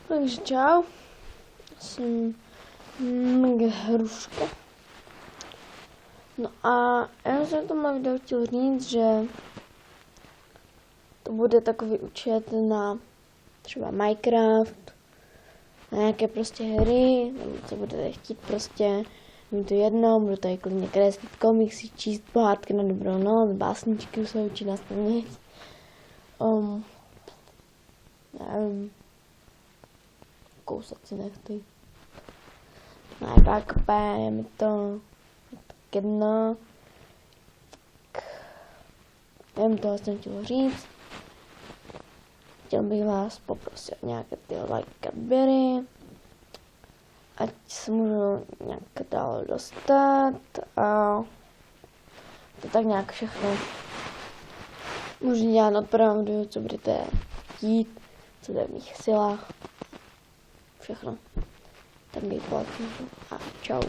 Takže čau, jsem Hruška. No a já jsem v tomhle videu chtěl říct, že to bude takový účet na třeba Minecraft, na nějaké prostě hry, nebo co budete chtít prostě, mi to jedno, budu tady klidně kreslit komiksy, číst pohádky na dobrou noc, básničky se učit na spaměť. Nevím, kousat si nechty. No a tak je mi to tak jedno. Tak nevím, toho jsem chtěl říct. Chtěl bych vás poprosit o nějaké ty like a odběry, ať se můžu nějak dál dostat a to tak nějak všechno. Můžu dělat opravdu, co budete chtít, co bude v mých silách. Všechno. Tak bych a čau.